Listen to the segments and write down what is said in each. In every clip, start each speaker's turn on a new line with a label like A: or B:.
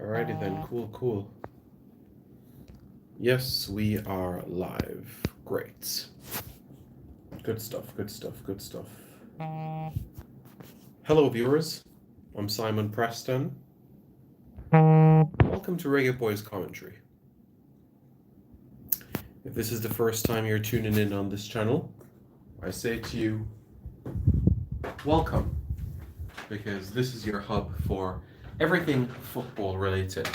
A: Alrighty then, cool. Yes, we are live. Great. Good stuff. Hello, viewers. I'm Simon Preston. Welcome to Reggae Boys Commentary. If this is the first time you're tuning in on this channel, I say to you, welcome, because this is your hub for everything football related.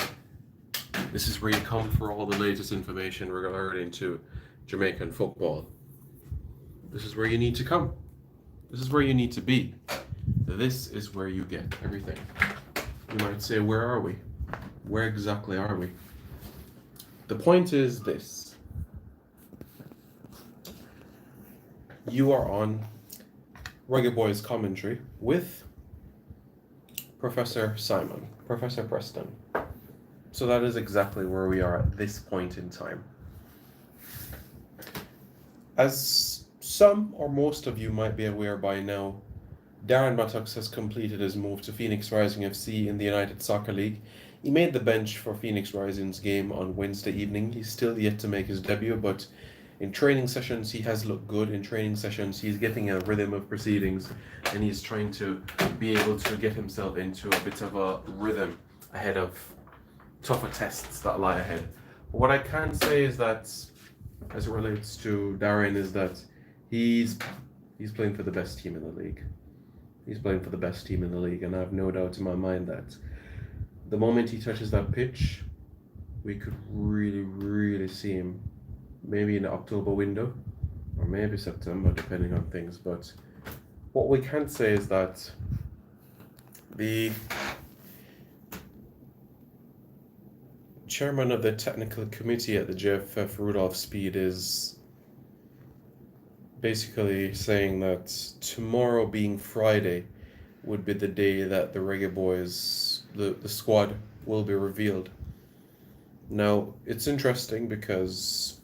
A: This is where you come for all the latest information regarding to Jamaican football. This is where you need to come. This is where you need to be. This is where you get everything. You might say, where are we? Where exactly are we? The point is this. You are on Reggae Boys Commentary with Professor Simon, Professor Preston. So that is exactly where we are at this point in time. As some or most of you might be aware by now, Darren Buttocks has completed his move to Phoenix Rising FC in the United Soccer League. He made the bench for Phoenix Rising's game on Wednesday evening. He's still yet to make his debut, but in training sessions he has looked good. In training sessions he's getting a rhythm of proceedings, and he's trying to be able to get himself into a bit of a rhythm ahead of tougher tests that lie ahead. But what I can say is that, as it relates to Darren, is that he's playing for the best team in the league. He's playing for the best team in the league, and I have no doubt in my mind that the moment he touches that pitch, we could really see him, maybe in the October window, or maybe September, depending on things. But what we can say is that the chairman of the technical committee at the JFF, Rudolph Speed, is basically saying that tomorrow, being Friday, would be the day that the Reggae Boys, the squad, will be revealed. Now, it's interesting because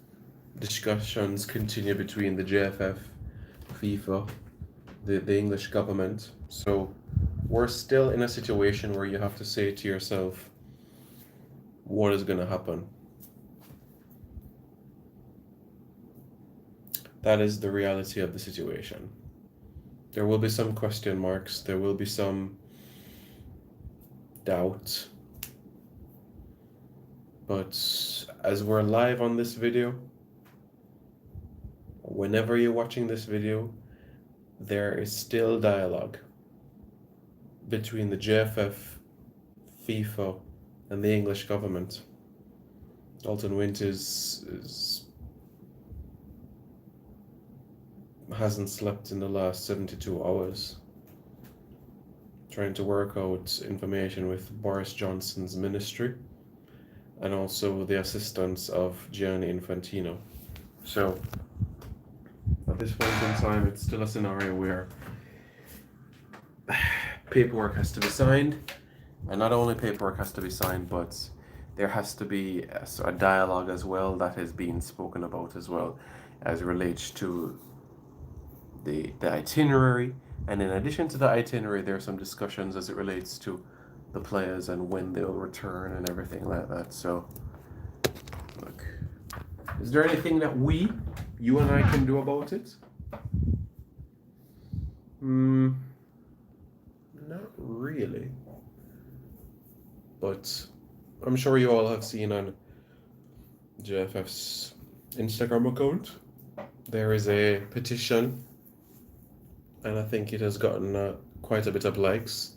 A: discussions continue between the JFF, FIFA, the English government. So we're still in a situation where you have to say to yourself, what is going to happen? That is the reality of the situation. There will be some question marks, there will be some doubt. But as we're live on this video, whenever you're watching this video, there is still dialogue between the JFF, FIFA, and the English government. Dalton Winters hasn't slept in the last 72 hours, trying to work out information with Boris Johnson's ministry and also the assistance of Gianni Infantino. So at this point in time, it's still a scenario where paperwork has to be signed, and not only paperwork has to be signed, but there has to be a dialogue as well that is being spoken about as well, as it relates to the itinerary. And in addition to the itinerary, there are some discussions as it relates to the players and when they'll return and everything like that. So look, is there anything that you and I can do about it? Not really. But I'm sure you all have seen on JFF's Instagram account, there is a petition, and I think it has gotten quite a bit of likes.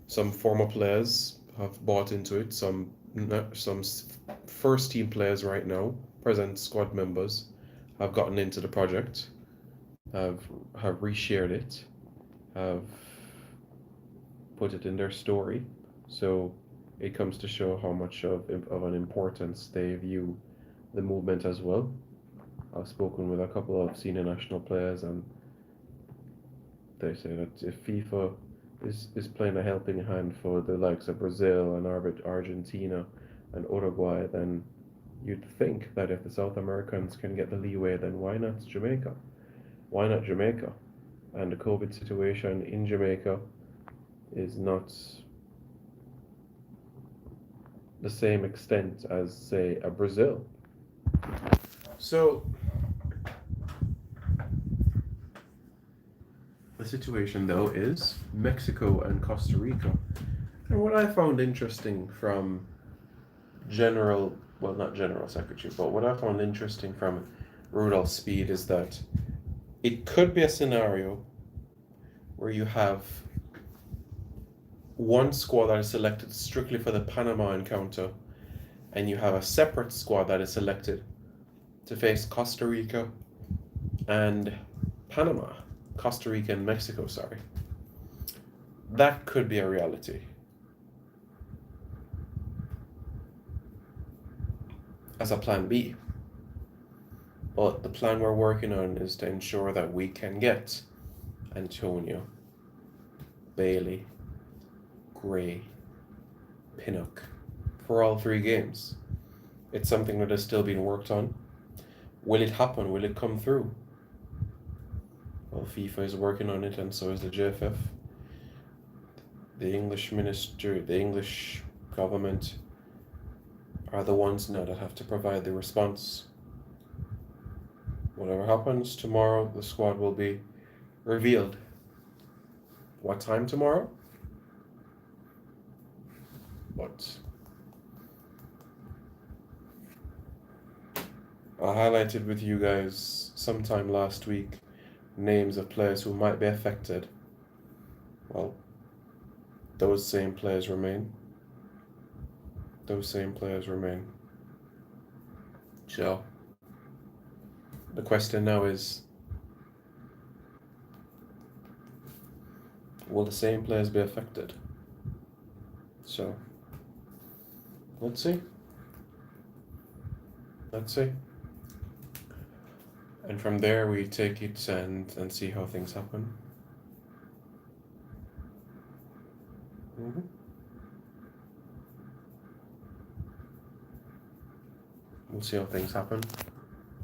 A: Some former players have bought into it. Some first team players right now, present squad members, have gotten into the project, have reshared it, have put it in their story. So it comes to show how much of an importance they view the movement as well. I've spoken with a couple of senior national players, and they say that if FIFA is playing a helping hand for the likes of Brazil and Argentina and Uruguay, then you'd think that if the South Americans can get the leeway, then why not Jamaica? Why not Jamaica? And the COVID situation in Jamaica is not the same extent as, say, a Brazil. So the situation, though, is Mexico and Costa Rica. And what I found interesting from General, well, not General Secretary, but what I found interesting from Rudolph Speed is that it could be a scenario where you have one squad that is selected strictly for the Panama encounter, and you have a separate squad that is selected to face Costa Rica and Panama. Costa Rica and Mexico, sorry. That could be a reality. As a plan B. But the plan we're working on is to ensure that we can get Antonio, Bailey, Gray, Pinnock for all 3 games. It's something that is still being worked on. Will it happen? Will it come through? Well, FIFA is working on it, and so is the JFF. The English minister, the English government are the ones now that have to provide the response. Whatever happens tomorrow, the squad will be revealed. What time tomorrow? But I highlighted with you guys sometime last week names of players who might be affected. Well, those same players remain. Those same players remain. So, the question now is, will the same players be affected? So, let's see. Let's see. And from there we take it and see how things happen. We'll see how things happen.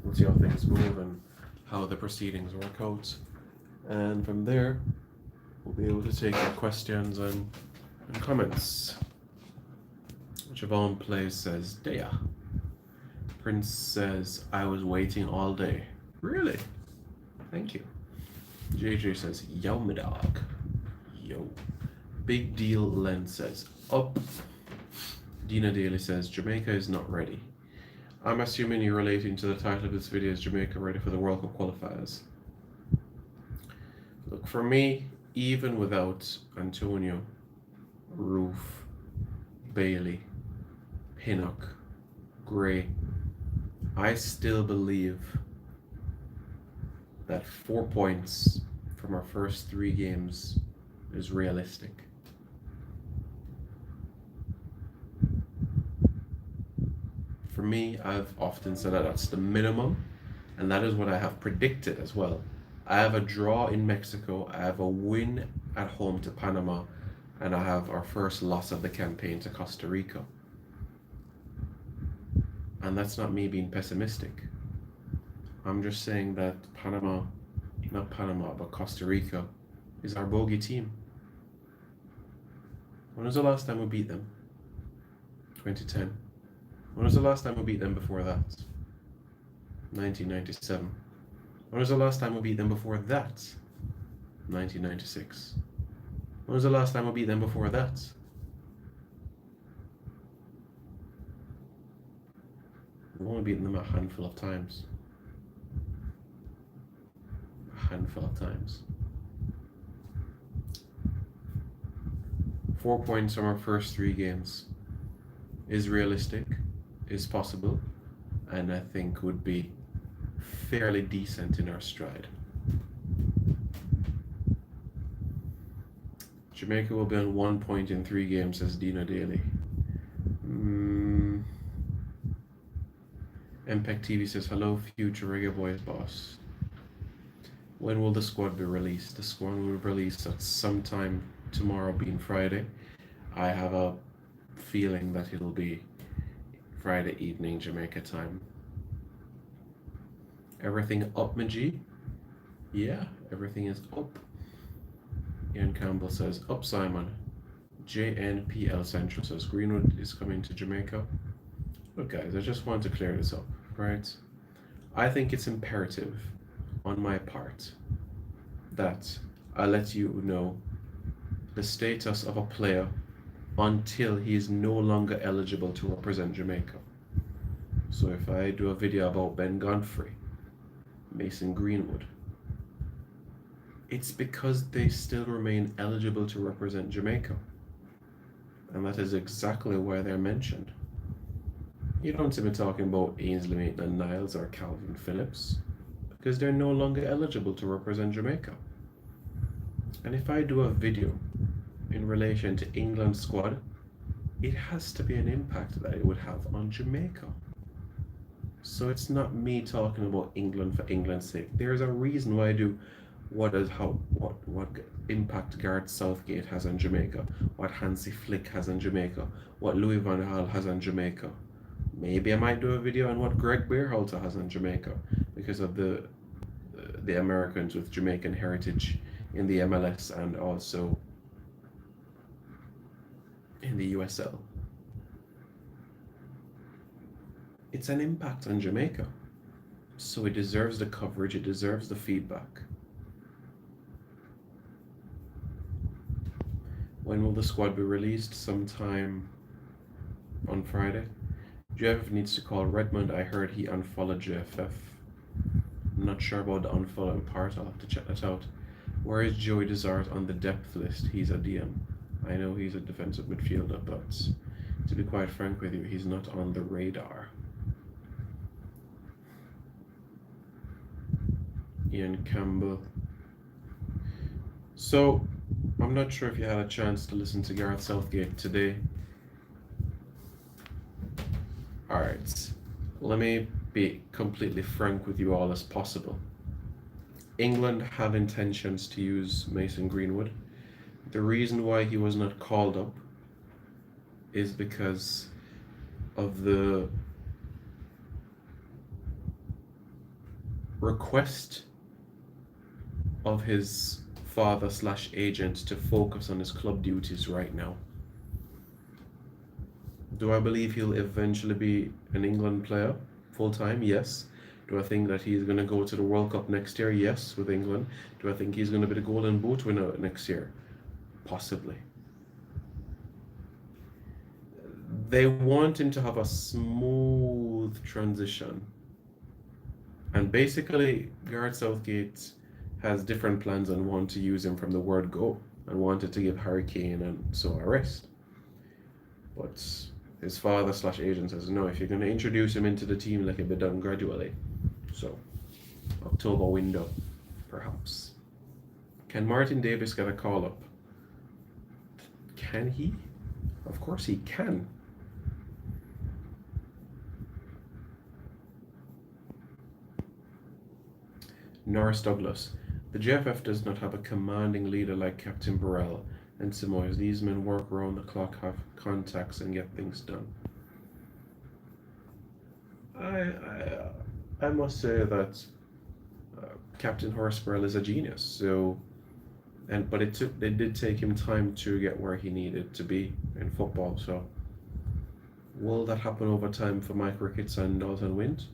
A: We'll see how things move and how the proceedings work out. And from there, we'll be able to take your questions and comments. Javon Plays says, Dea. Prince says, I was waiting all day. Really? Thank you. JJ says, yo, my dog. Yo. Big Deal Len says, up. Dina Daly says, Jamaica is not ready. I'm assuming you're relating to the title of this video, is Jamaica ready for the World Cup qualifiers? Look, for me, even without Antonio, Roof, Bailey, Pinnock, Gray, I still believe that 4 points from our first 3 games is realistic. For me, I've often said that that's the minimum, and that is what I have predicted as well. I have a draw in Mexico, I have a win at home to Panama, and I have our first loss of the campaign to Costa Rica. And that's not me being pessimistic. I'm just saying that but Costa Rica is our bogey team. When was the last time we beat them? 2010. When was the last time we beat them before that? 1997. When was the last time we beat them before that? 1996. When was the last time we beat them before that? We've only beaten them a handful of times. A handful of times. 4 points from our first 3 games is realistic, is possible, and I think would be fairly decent in our stride. Jamaica will be on 1 point in 3 games, says Dina Daly. MPEG TV says, hello, future Reggae Boys boss. When will the squad be released? The squad will be released at some time tomorrow, being Friday. I have a feeling that it'll be Friday evening Jamaica time. Everything up, my G? Yeah, everything is up. Ian Campbell says, up, Simon. JNPL Central says Greenwood is coming to Jamaica. Look, guys, I just want to clear this up, right? I think it's imperative on my part that I let you know the status of a player until he is no longer eligible to represent Jamaica. So if I do a video about Ben Godfrey, Mason Greenwood, it's because they still remain eligible to represent Jamaica. And that is exactly why they're mentioned. You don't see me talking about Ainsley Maitland-Niles or Calvin Phillips because they're no longer eligible to represent Jamaica. And if I do a video in relation to England's squad, it has to be an impact that it would have on Jamaica. So it's not me talking about England for England's sake. There's a reason why I do what impact Gareth Southgate has on Jamaica, what Hansi Flick has on Jamaica, what Louis van Gaal has on Jamaica. Maybe I might do a video on what Greg Berhalter has on Jamaica because of the Americans with Jamaican heritage in the MLS and also in the USL. It's an impact on Jamaica. So it deserves the coverage, it deserves the feedback. When will the squad be released? Sometime on Friday. JFF needs to call Redmond. I heard he unfollowed JFF. I'm not sure about the unfollowing part. I'll have to check that out. Where is Joey Desart on the depth list? He's a DM. I know he's a defensive midfielder, but to be quite frank with you, he's not on the radar. Ian Campbell. So, I'm not sure if you had a chance to listen to Gareth Southgate today. Alright, let me be completely frank with you all as possible. England have intentions to use Mason Greenwood. The reason why he was not called up is because of the request of his father/agent to focus on his club duties right now. Do I believe he'll eventually be an England player full-time? Yes. Do I think that he's going to go to the World Cup next year? Yes, with England. Do I think he's going to be the Golden Boot winner next year? Possibly. They want him to have a smooth transition. And basically, Gareth Southgate has different plans and want to use him from the word go and wanted to give Harry Kane and so a rest. But his father/agent says, no, if you're going to introduce him into the team, let it be done gradually. So, October window, perhaps. Can Martin Davis get a call-up? Can he? Of course he can. Norris Douglas. The JFF does not have a commanding leader like Captain Burrell and Simoes. These men work around the clock, have contacts, and get things done. I must say that Captain Horace Burrell is a genius. So, but it did take him time to get where he needed to be in football. So, will that happen over time for Mike Ricketts and Dalton Wind?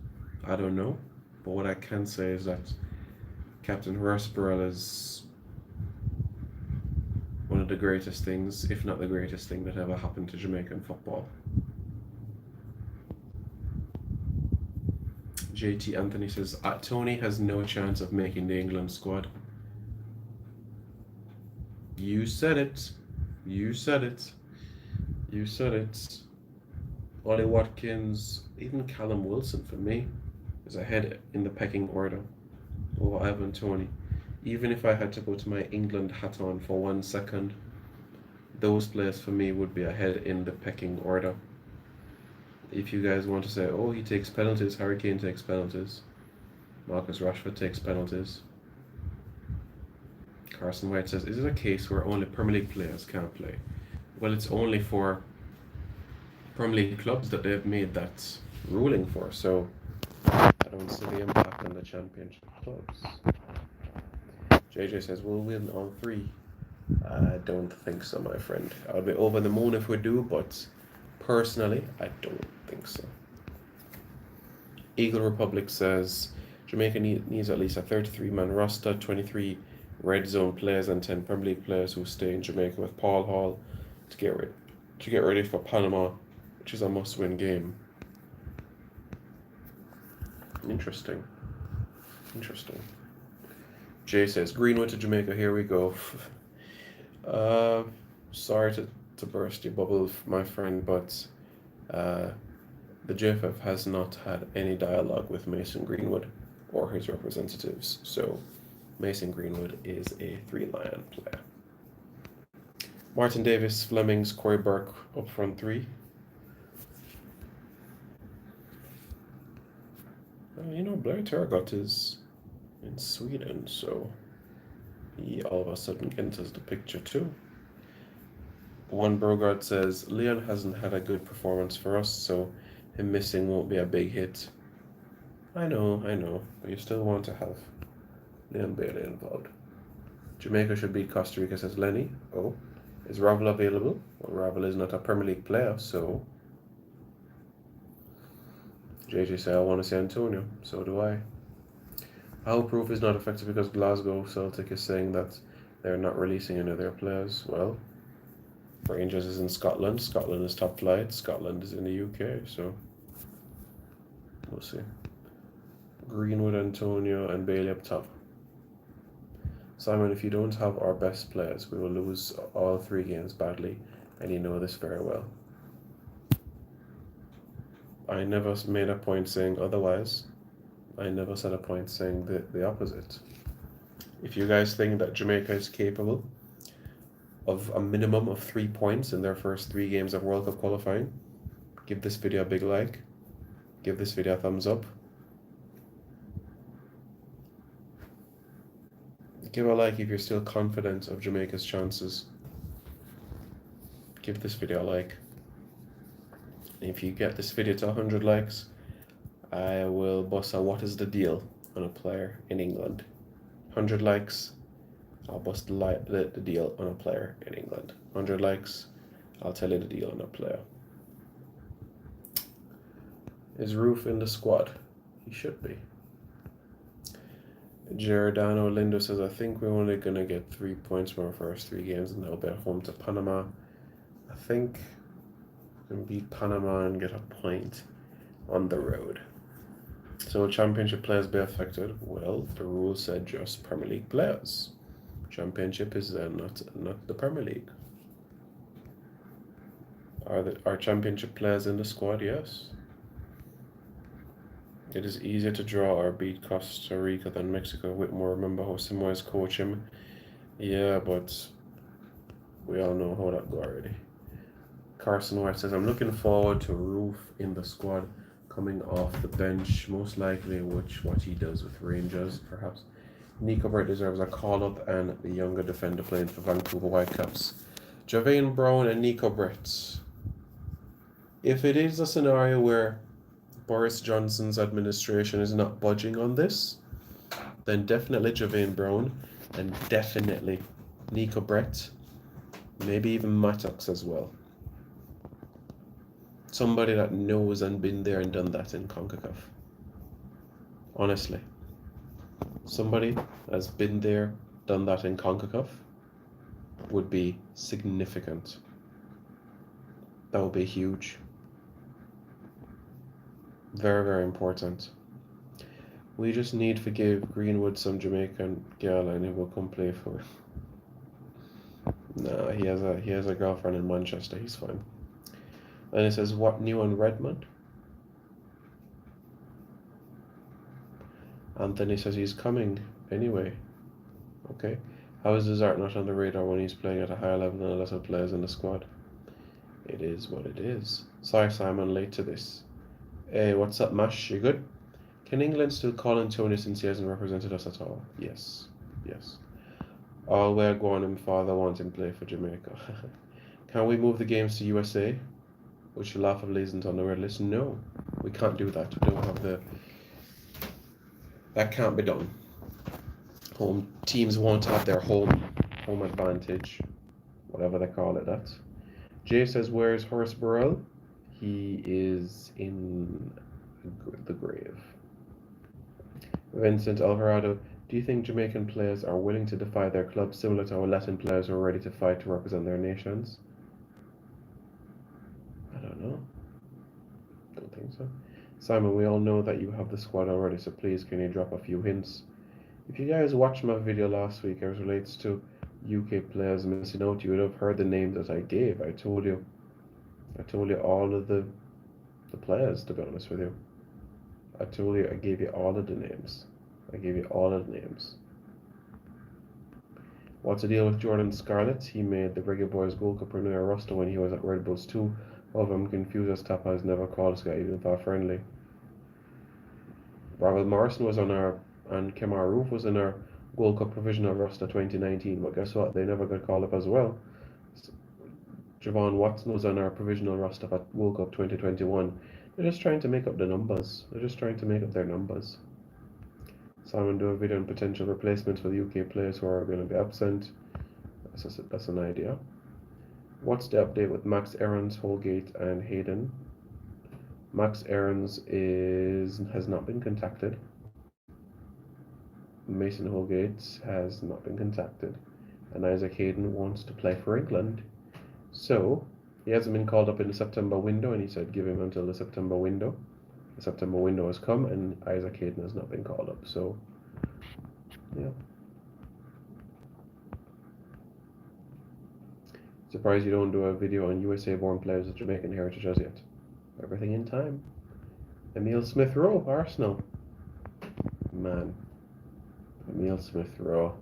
A: I don't know. But what I can say is that Captain Horace Burrell is one of the greatest things, if not the greatest thing that ever happened to Jamaican football. JT Anthony says, Tony has no chance of making the England squad. You said it. You said it. You said it. Ollie Watkins, even Callum Wilson for me, is ahead in the pecking order over Ivan Toney. Even if I had to put my England hat on for 1 second, those players for me would be ahead in the pecking order. If you guys want to say, oh, he takes penalties, Harry Kane takes penalties, Marcus Rashford takes penalties. Carson White says, is it a case where only Premier League players can't play? Well, it's only for Premier League clubs that they've made that ruling for, so I don't see the impact on the Championship clubs. JJ says, we'll win on 3. I don't think so, my friend. I'll be over the moon if we do, but personally, I don't think so. Eagle Republic says Jamaica needs at least a 33-man roster, 23 red zone players, and 10 Premier League players who stay in Jamaica with Paul Hall to get ready for Panama, which is a must-win game. Interesting. Jay says Greenwood to Jamaica. Here we go. Sorry to burst your bubble, my friend, but the JFF has not had any dialogue with Mason Greenwood or his representatives, so Mason Greenwood is a 3-lion player. Martin Davis, Flemings, Corey Burke up front 3. Blair Turgott is in Sweden, so he all of a sudden enters the picture too. One Brogard says Leon hasn't had a good performance for us, so him missing won't be a big hit. I know, but you still want to have Leon Bailey involved. Jamaica should beat Costa Rica, says Lenny. Oh, is Ravel available? Well, Ravel is not a Premier League player, so JJ said I want to see Antonio, so do I. How proof is not effective because Glasgow Celtic is saying that they're not releasing any of their players. Well, Rangers is in Scotland. Scotland is top flight. Scotland is in the UK, so we'll see. Greenwood, Antonio, and Bailey up top. Simon, if you don't have our best players, we will lose all 3 games badly, and you know this very well. I never made a point saying otherwise. I never said a point saying the opposite. If you guys think that Jamaica is capable of a minimum of 3 points in their first 3 games of World Cup qualifying, give this video a big like. Give this video a thumbs up. Give a like if you're still confident of Jamaica's chances. Give this video a like. If you get this video to 100 likes, I will bust a what is the deal on a player in England. 100 likes, I'll bust the deal on a player in England. 100 likes, I'll tell you the deal on a player. Is Roof in the squad? He should be. Giordano Lindo says, I think we're only going to get 3 points from our first 3 games and they'll be at home to Panama. I think we can beat Panama and get a point on the road. So will championship players be affected? Well, the rule said just Premier League players. Championship is not the Premier League. Are championship players in the squad? Yes. It is easier to draw or beat Costa Rica than Mexico. Whitmore, remember how Samoa's coach him? Yeah, but we all know how that go already. Carson White says, I'm looking forward to Roof in the squad coming off the bench, most likely what he does with Rangers, perhaps. Nico Brett deserves a call-up and the younger defender playing for Vancouver Whitecaps. Javane Brown and Nico Brett. If it is a scenario where Boris Johnson's administration is not budging on this, then definitely Javane Brown and definitely Nico Brett, maybe even Mattox as well. Somebody that knows and been there and done that in CONCACAF. Honestly. Somebody that's been there, done that in CONCACAF would be significant. That would be huge. Very, very important. We just need to give Greenwood some Jamaican girl and he will come play for it. Nah, he has a girlfriend in Manchester, he's fine. And it says, what new on Redmond? Anthony says he's coming anyway. Okay. How is Desart not on the radar when he's playing at a higher level than a lot of players in the squad? It is what it is. Sorry, Simon, late to this. Hey, what's up, Mash? You good? Can England still call Antonio since he hasn't represented us at all? Yes. All we're going and father wants him play for Jamaica. Can we move the games to USA? Which laughably isn't on the red list? No, we can't do that. We don't have the... That can't be done. Home teams won't have their home home advantage, whatever they call it. That. Jay says, "Where's Horace Burrell? He is in the grave." Vincent Alvarado, do you think Jamaican players are willing to defy their clubs similar to how Latin players are ready to fight to represent their nations? I don't know. Don't think so. Simon, we all know that you have the squad already, so please can you drop a few hints? If you guys watched my video last week as relates to UK players missing out, you would have heard the names that I gave. I told you all of the players, to be honest with you. I gave you all of the names. What's the deal with Jordan Scarlett? He made the Reggae Boys Gold Cup Renewal roster when he was at Red Bulls too. Of I'm confused as Tapa has never called this guy even thought friendly. Robert Morrison was on our, and Kemar Roof was in our Gold Cup provisional roster 2019, but guess what? They never got called up as well. Javon Watson was on our provisional roster at World Cup 2021. They're just trying to make up the numbers. They're just trying to make up their numbers. Simon, do a video on potential replacements for the UK players who are going to be absent. That's an idea. What's the update with Max Aarons, Holgate, and Hayden? Max Aarons has not been contacted. Mason Holgate has not been contacted. And Isaac Hayden wants to play for England. So, he hasn't been called up in the September window, and he said give him until the September window. The September window has come, and Isaac Hayden has not been called up. So, yeah. Surprised you don't do a video on USA-born players with Jamaican heritage as yet. Everything in time. Emile Smith-Rowe, Arsenal. Man. Emile Smith-Rowe.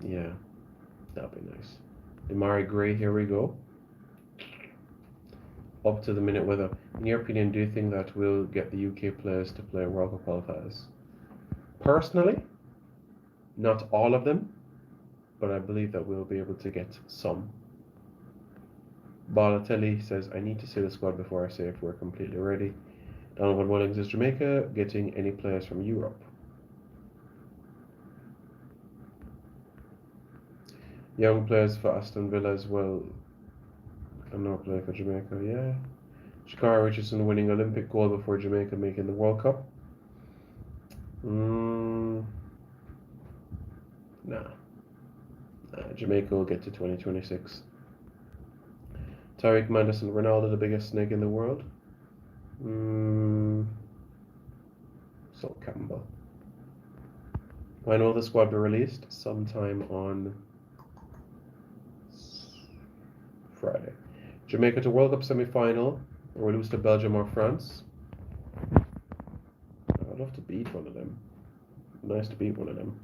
A: Yeah. That'd be nice. Demari Gray, here we go. Up to the minute weather. In your opinion, do you think that we'll get the UK players to play World Cup qualifiers? Personally, not all of them, but I believe that we'll be able to get some. Balotelli says, I need to see the squad before I say if we're completely ready. Donovan Willings, is Jamaica getting any players from Europe? Young players for Aston Villa as well. Another player for Jamaica, yeah. Shakara Richardson winning Olympic gold before Jamaica making the World Cup. Nah. Jamaica will get to 2026. Tariq Manderson, Ronaldo, the biggest snake in the world. Sol Campbell. When will the squad be released? Sometime on Friday. Jamaica to World Cup semi-final, or we lose to Belgium or France. I'd love to beat one of them. Nice to beat one of them.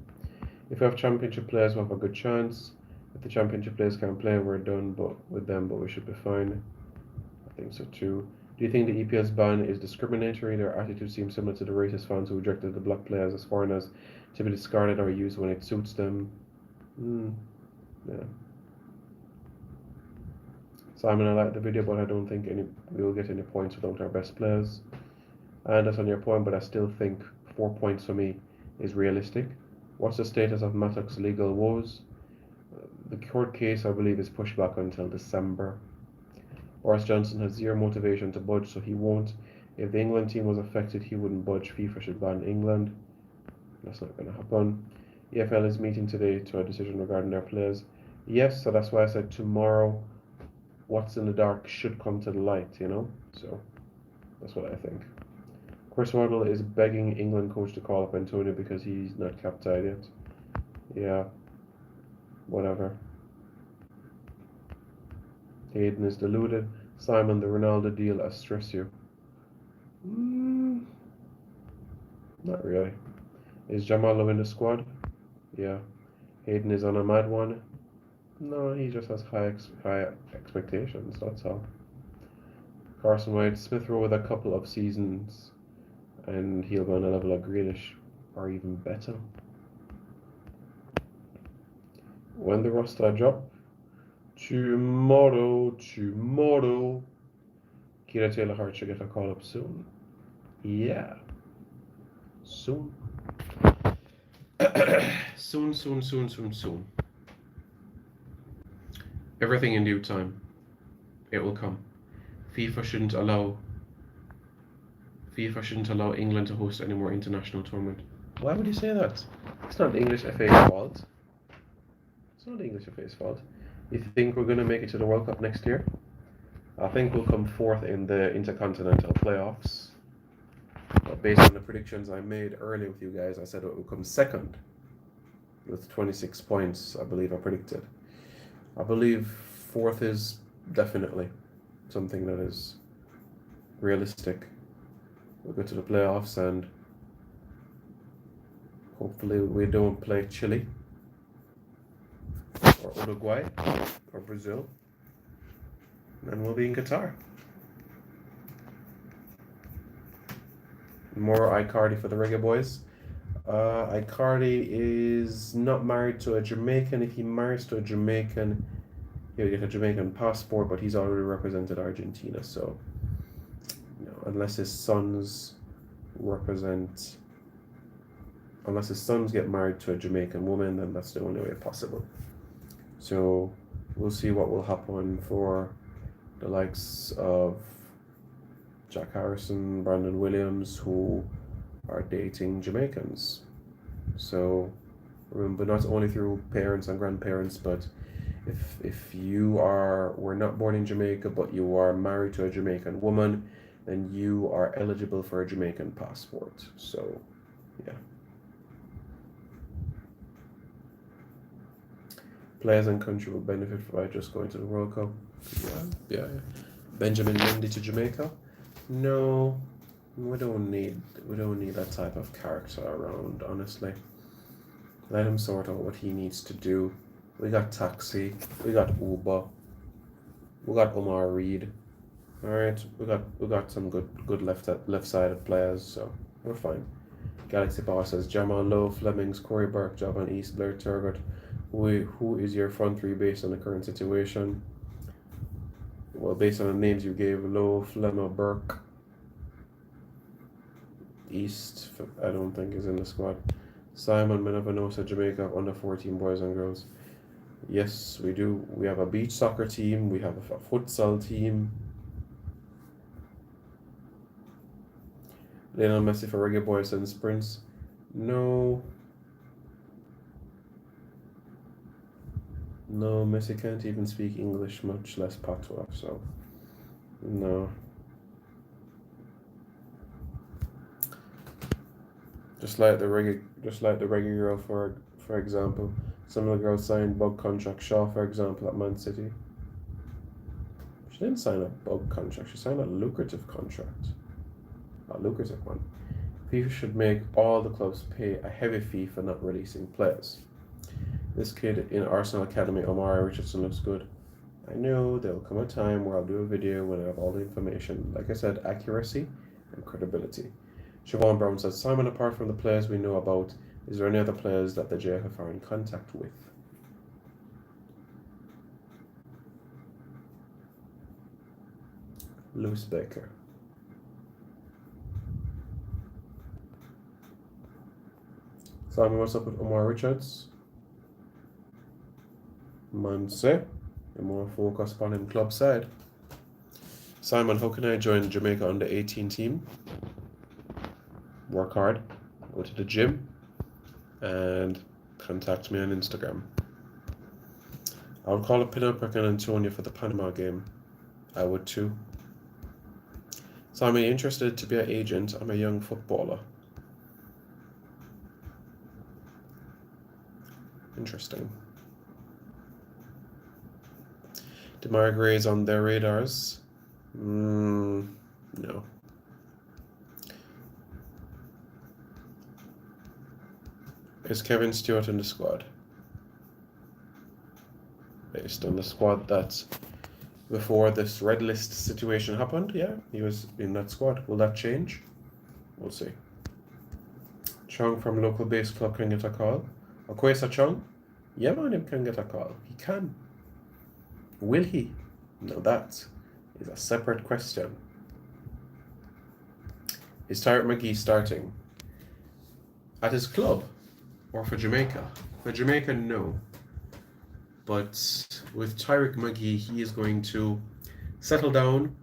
A: If we have championship players, we'll have a good chance. If the championship players can't play, we're done with them, but we should be fine. I think so too. Do you think the EPL's ban is discriminatory? Their attitude seems similar to the racist fans who rejected the black players as foreigners to be discarded or used when it suits them. Yeah. Simon, I like the video, but I don't think we will get any points without our best players. And that's on your point, but I still think 4 points for me is realistic. What's the status of Mattock's legal woes? The court case, I believe, is pushed back until December. Boris Johnson has zero motivation to budge, so he won't. If the England team was affected, he wouldn't budge. FIFA should ban England. That's not going to happen. EFL is meeting today to a decision regarding their players. Yes, so that's why I said tomorrow what's in the dark should come to the light, you know? So that's what I think. Chris Waddle is begging England coach to call up Antonio because he's not cap-tied yet. Yeah, whatever. Hayden is deluded. Simon, the Ronaldo deal, I stress you. Not really. Is Jamal in the squad? Yeah. Hayden is on a mad one. No, he just has high expectations, that's all. Carson White, Smith-Rowe with a couple of seasons, and he'll go on a level of Grealish, or even better. When the roster drop? Tomorrow. Kira Taylor Hart should get a call up soon. Yeah. Soon. soon. Everything in due time. It will come. FIFA shouldn't allow FIFA shouldn't allow England to host any more international tournament. Why would you say that? It's not the English FA's fault. It's not the English FA's fault. You think we're going to make it to the World Cup next year? I think we'll come fourth in the Intercontinental playoffs. But based on the predictions I made earlier with you guys, I said it would come second with 26 points, I believe I predicted. I believe fourth is definitely something that is realistic. We'll go to the playoffs and hopefully we don't play Chile or Uruguay or Brazil. And we'll be in Qatar. More Icardi for the Reggae Boys. Icardi is not married to a Jamaican. If he marries to a Jamaican, he'll get a Jamaican passport, but he's already represented Argentina. So, unless his sons get married to a Jamaican woman, then that's the only way possible. So, we'll see what will happen for the likes of Jack Harrison, Brandon Williams, who are dating Jamaicans. So remember, not only through parents and grandparents, but if you were not born in Jamaica, but you are married to a Jamaican woman, then you are eligible for a Jamaican passport. So, yeah. Players and country will benefit by just going to the World Cup. Yeah. Benjamin Mendy to Jamaica? No, we don't need that type of character around, honestly. Let him sort out what he needs to do. We got Taxi, we got Uber, we got Omar Reed. Alright, we got some good left-sided players, so we're fine. Galaxy Power says Jamal Lowe, Flemings, Corey Burke, Javan East, Blair Turgott. Who is your front three based on the current situation? Well, based on the names you gave, Lowe, Flemmer, Burke, East, I don't think is in the squad. Simon Menavanosa, Jamaica, under 14 boys and girls. Yes, we do. We have a beach soccer team. We have a futsal team. Lionel Messi for Reggae Boys and Sprints. No, Messi can't even speak English, much less patois, so no. Just like the reggae girl, for example. Some of the girls signed bug contract. Shaw, for example, at Man City. She didn't sign a bug contract. She signed a lucrative contract. A lucrative one. FIFA should make all the clubs pay a heavy fee for not releasing players. This kid in Arsenal Academy, Omari Richardson, looks good. I know there will come a time where I'll do a video when I have all the information. Like I said, accuracy and credibility. Siobhan Brown says, Simon, apart from the players we know about, is there any other players that the JFF are in contact with? Lewis Baker. Simon, what's up with Omar Richards? Manse, you're more focused on him club side. Simon, how can I join Jamaica under 18 team? Work hard, go to the gym, and contact me on Instagram. I would call up Pinnacle and Antonio for the Panama game. I would too. So I'm interested to be an agent. I'm a young footballer. Interesting. Demarai Gray's on their radars? No. Is Kevin Stewart in the squad? Based on the squad that before this red list situation happened, yeah, he was in that squad. Will that change? We'll see. Chung from local base club can get a call. Okwesa Chung? Yeah, man, him can get a call. He can. Will he? Now that is a separate question. Is Tyrant McGee starting at his club or for Jamaica? For Jamaica, no. But with Tyrick McGee, he is going to settle down,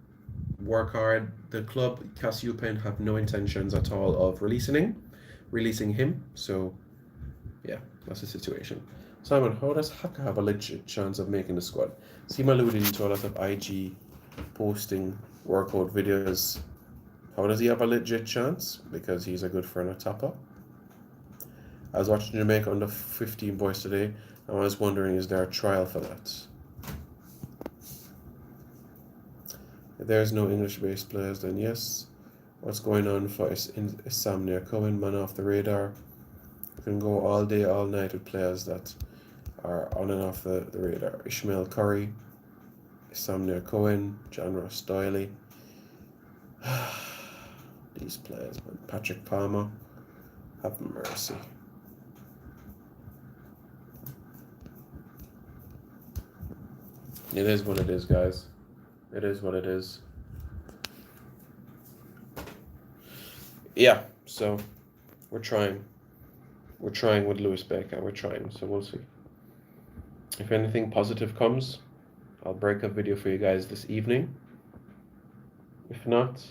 A: work hard. The club, Cassiopen, have no intentions at all of releasing him. So, yeah, that's the situation. Simon, how does Haka have a legit chance of making the squad? Seem alluding to a lot of IG posting workout videos. How does he have a legit chance? Because he's a good friend of Tapa. I was watching Jamaica under 15 boys today, and I was wondering, is there a trial for that? If there's no English-based players, then yes. What's going on for Sam near Cohen, man off the radar? You can go all day, all night with players that are on and off the radar. Ishmael Curry, Sam near Cohen, John Ross Doyley. These players, man. Patrick Palmer, have mercy. It is what it is, guys. It is what it is. Yeah, so we're trying. We're trying with Lewis Baker. We're trying, so we'll see. If anything positive comes, I'll break a video for you guys this evening. If not,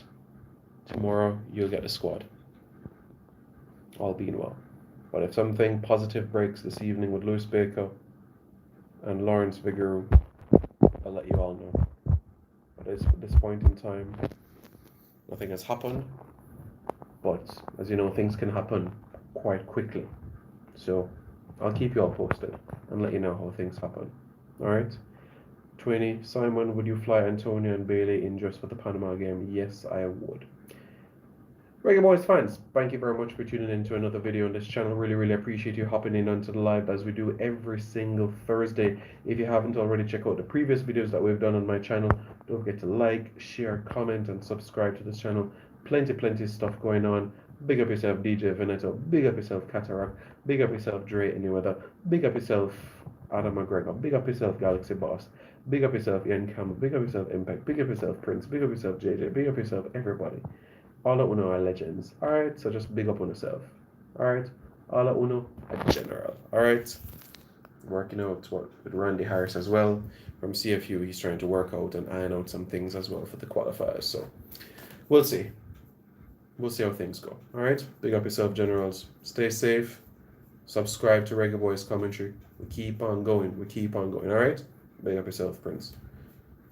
A: tomorrow you'll get the squad. All being well. But if something positive breaks this evening with Lewis Baker and Lawrence Vigouroux, I'll let you all know. But at this point in time, nothing has happened. But as you know, things can happen quite quickly. So I'll keep you all posted and let you know how things happen. Alright? 20. Simon, would you fly Antonio and Bailey in just for the Panama game? Yes, I would. Reggae Boys fans, thank you very much for tuning in to another video on this channel. Really appreciate you hopping in onto the live as we do every single Thursday. If you haven't already, check out the previous videos that we've done on my channel. Don't forget to like, share, comment, and subscribe to this channel. Plenty of stuff going on. Big up yourself, DJ Veneto. Big up yourself, Cataract. Big up yourself, Dre Anyweather. Big up yourself, Adam McGregor. Big up yourself, Galaxy Boss. Big up yourself, Ian Campbell. Big up yourself, Impact. Big up yourself, Prince. Big up yourself, JJ. Big up yourself, everybody. All at Uno are legends. Alright, so just big up on yourself. Alright, all at Uno are general. Alright, working out with Randy Harris as well from CFU. He's trying to work out and iron out some things as well for the qualifiers. So we'll see. We'll see how things go. Alright, big up yourself, generals. Stay safe. Subscribe to Reggae Boys Commentary. We keep on going. We keep on going. Alright, big up yourself, Prince.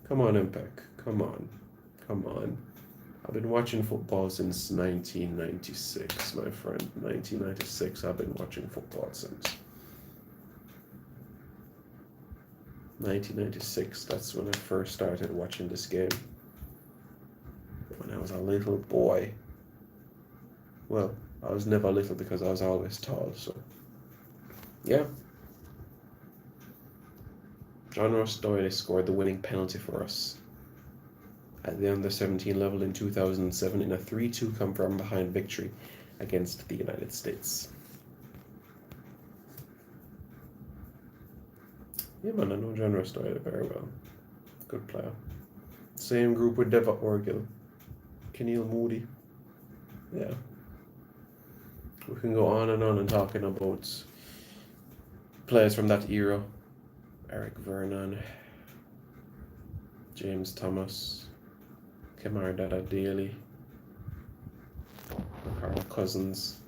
A: Come on, Impact. Come on. Come on. I've been watching football since 1996, my friend. 1996, I've been watching football since. 1996, that's when I first started watching this game. When I was a little boy. Well, I was never little because I was always tall, so. Yeah. John Ross Doyle scored the winning penalty for us at the under-17 level in 2007 in a 3-2 come-from-behind victory against the United States. Yeah, man, I know John Ross Doyle very well. Good player. Same group with Deva Orgil, Keneal Moody. Yeah. We can go on and talking about players from that era. Eric Vernon, James Thomas, Kemar Dada Daly, Carl Cousins.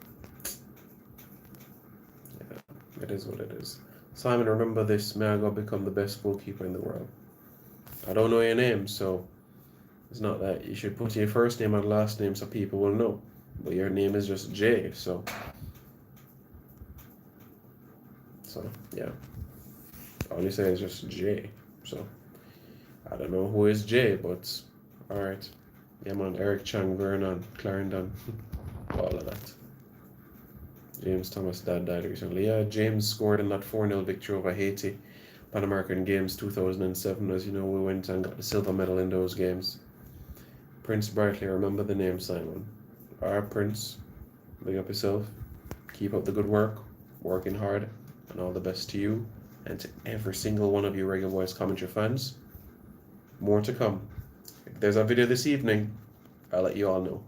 A: Yeah, it is what it is. Simon, remember this. May I go become the best goalkeeper in the world? I don't know your name, so it's not that you should put your first name and last name so people will know. But your name is just Jay, so yeah. All you say is just Jay. So I don't know who is Jay, but alright. Yeah, man, Eric Chang, Vernon, Clarendon, all of that. James Thomas' dad died recently. Yeah, James scored in that 4-0 victory over Haiti, Pan American Games 2007. As you know, we went and got the silver medal in those games. Prince Brightly, remember the name, Simon. Alright, Prince, big up yourself. Keep up the good work, working hard, and all the best to you and to every single one of you Reggae Boys Commentary fans. More to come. If there's a video this evening, I'll let you all know.